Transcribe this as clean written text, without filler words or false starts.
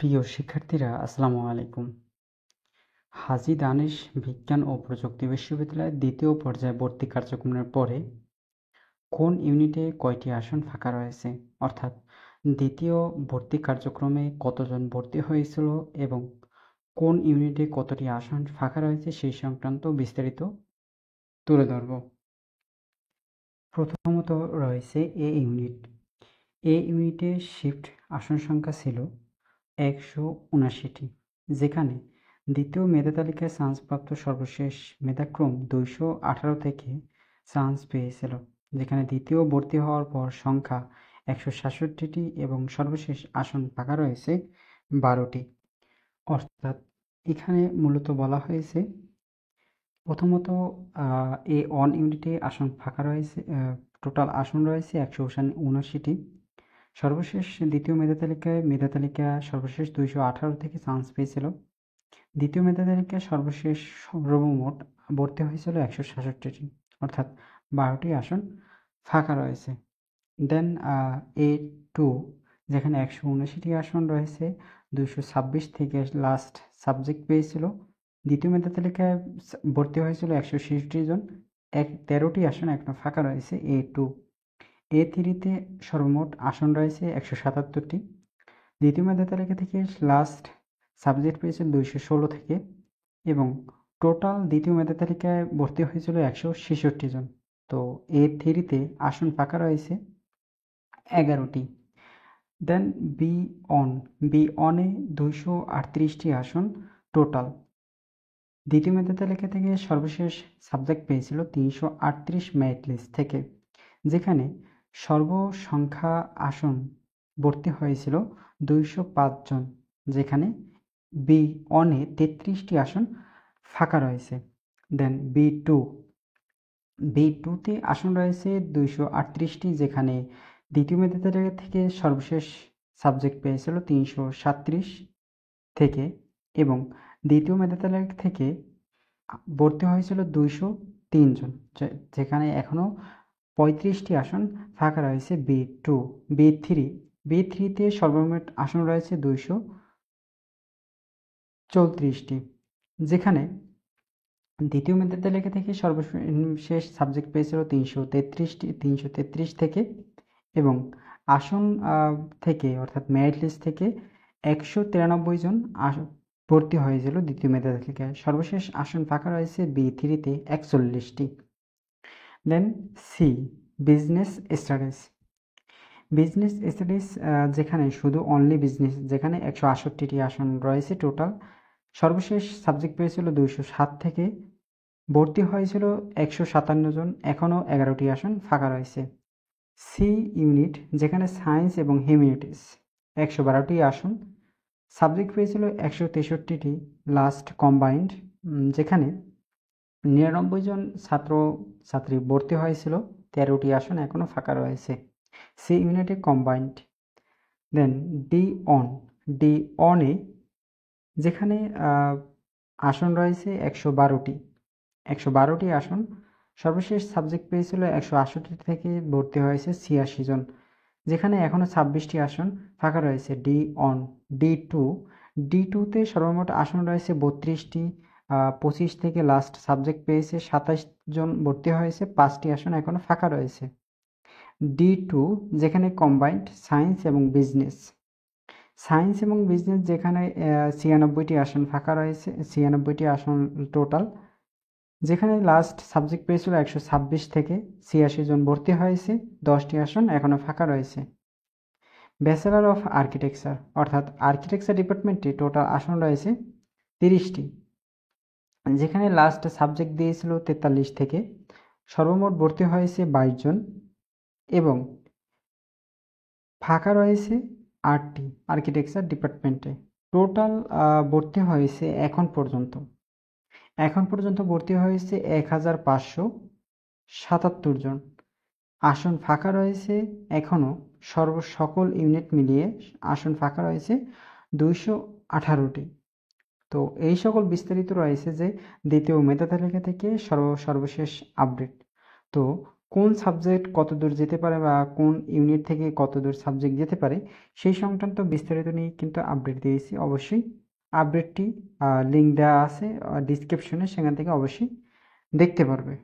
প্রিয় শিক্ষার্থীরা, আসসালামু আলাইকুম। হাজী দানেশ বিজ্ঞান ও প্রযুক্তি বিশ্ববিদ্যালয়ের দ্বিতীয় পর্যায়ে ভর্তি কার্যক্রমের পরে কোন ইউনিটে কয়টি আসন ফাঁকা রয়েছে, অর্থাৎ দ্বিতীয় ভর্তি কার্যক্রমে কতজন ভর্তি হয়েছিল এবং কোন ইউনিটে কতটি আসন ফাঁকা রয়েছে সেই সংক্রান্ত বিস্তারিত তুলে ধরব। প্রথমত রয়েছে এ ইউনিট। এ ইউনিটে শিফট আসন সংখ্যা ছিল 179টি, যেখানে দ্বিতীয় মেধা তালিকায় চান্সপ্রাপ্ত সর্বশেষ মেধাক্রম 218 থেকে চান্স পেয়েছিল, যেখানে দ্বিতীয় ভর্তি হওয়ার পর সংখ্যা 167টি এবং সর্বশেষ আসন ফাঁকা রয়েছে 12টি। অর্থাৎ এখানে মূলত বলা হয়েছে, প্রথমত এ অন ইউনিটে আসন ফাঁকা রয়েছে, টোটাল আসন রয়েছে 179টি। সর্বশেষ দ্বিতীয় মেধা তালিকা সর্বশেষ 218 থেকে চান্স পেয়েছিল। দ্বিতীয় মেধা তালিকায় সর্বশেষ সর্বমোট ভর্তি হয়েছিল 167টি, অর্থাৎ 12টি আসন ফাঁকা রয়েছে। দেন A2, যেখানে 179টি আসন রয়েছে, 226 থেকে লাস্ট সাবজেক্ট পেয়েছিল। দ্বিতীয় মেধা তালিকায় ভর্তি হয়েছিল 166 জন, 13টি আসন এখনো ফাঁকা রয়েছে A2। A3-তে সর্বমোট আসন রয়েছে 177টি। দ্বিতীয় মেধা তালিকা থেকে লাস্ট সাবজেক্ট পেয়েছে 216 থেকে, এবং টোটাল দ্বিতীয় মেধা তালিকায় ভর্তি হয়েছিল 166 জন। তো A3-তে আসন ফাঁকা রয়েছে 11টি। দেন বি অনে 238টি আসন টোটাল। দ্বিতীয় মেধা তালিকা থেকে সর্বশেষ সাবজেক্ট পেয়েছিল 338 মেরিট লিস্ট থেকে, যেখানে সর্বসংখ্যা আসন ভর্তি হয়েছিল 205 জন, যেখানে বি অনে 33টি আসন ফাঁকা রয়েছে। দেন বি টুতে আসন রয়েছে 238টি, যেখানে দ্বিতীয় মেধা তালিকা থেকে সর্বশেষ সাবজেক্ট পেয়েছিল 337 থেকে, এবং দ্বিতীয় মেধা তালিকা থেকে ভর্তি হয়েছিল 203 জন, যেখানে এখনো 35টি আসন ফাঁকা রয়েছে বি থ্রিতে সর্বমোট আসন রয়েছে 234টি, যেখানে দ্বিতীয় মেধা তালিকা থেকে সর্বশেষ সাবজেক্ট পেয়েছিল 333 থেকে, এবং আসন থেকে অর্থাৎ মেরিট লিস্ট থেকে 193 জন ভর্তি হয়েছিল দ্বিতীয় মেধা তালিকায়। সর্বশেষ আসন ফাঁকা রয়েছে বি3-তে 41টি। দেন সি, বিজনেস স্টাডিজ, যেখানে শুধু অনলি বিজনেস, যেখানে 168টি আসন রয়েছে টোটাল। সর্বশেষ সাবজেক্ট পেয়েছিল 207 থেকে, ভর্তি হয়েছিল 157 জন, এখনও 11টি আসন ফাঁকা রয়েছে। সি ইউনিট, যেখানে সায়েন্স এবং হিউম্যানিটিস 112টি আসন, সাবজেক্ট পেয়েছিল 163টি লাস্ট কম্বাইন্ড, যেখানে 99 জন ছাত্রছাত্রী ভর্তি হয়েছিল, 13টি আসন এখনও ফাঁকা রয়েছে সি ইউনিটে কম্বাইন্ড। দেন ডি অনে, যেখানে আসন রয়েছে 112টি আসন, সর্বশেষ সাবজেক্ট পেয়েছিল 168 থেকে, ভর্তি হয়েছে 86 জন, যেখানে এখনও 26টি আসন ফাঁকা রয়েছে ডি টুতে সর্বমোট আসন রয়েছে 32টি, 25 থেকে লাস্ট সাবজেক্ট পেয়েছে 27 জন, ভর্তি হয়েছে 5টি আসন এখনও ফাঁকা রয়েছে ডি2, যেখানে কম্বাইন্ড সায়েন্স এবং বিজনেস, যেখানে 96টি আসন ফাঁকা রয়েছে, 96টি আসন টোটাল, যেখানে লাস্ট সাবজেক্ট পেয়েছিল 126 থেকে, 86 জন ভর্তি হয়েছে, 10টি আসন এখনও ফাঁকা রয়েছে। ব্যাচেলর অফ আর্কিটেকচার, অর্থাৎ আর্কিটেকচার ডিপার্টমেন্টে টোটাল আসন রয়েছে 30টি, যেখানে লাস্ট সাবজেক্ট দিয়েছিল 43 থেকে, সর্বমোট ভর্তি হয়েছে 22 জন, এবং ফাঁকা রয়েছে 8টি আর্কিটেকচার ডিপার্টমেন্টে। টোটাল ভর্তি হয়েছে এখন পর্যন্ত ভর্তি হয়েছে 1577 জন। আসন ফাঁকা রয়েছে এখনও সকল ইউনিট মিলিয়ে আসন ফাঁকা রয়েছে 218টি। তো এই সকল বিস্তারিত রয়েছে যে দ্বিতীয় মেধা তালিকা থেকে সর্বশেষ আপডেট। তো কোন সাবজেক্ট কত দূর যেতে পারে বা কোন ইউনিট থেকে কত দূর সাবজেক্ট যেতে পারে সেই সংক্রান্ত বিস্তারিত নিয়ে কিন্তু আপডেট দিয়েছি। অবশ্যই আপডেটটি লিঙ্ক দেওয়া আছে ডিসক্রিপশনে, সেখান থেকে অবশ্যই দেখতে পারবে।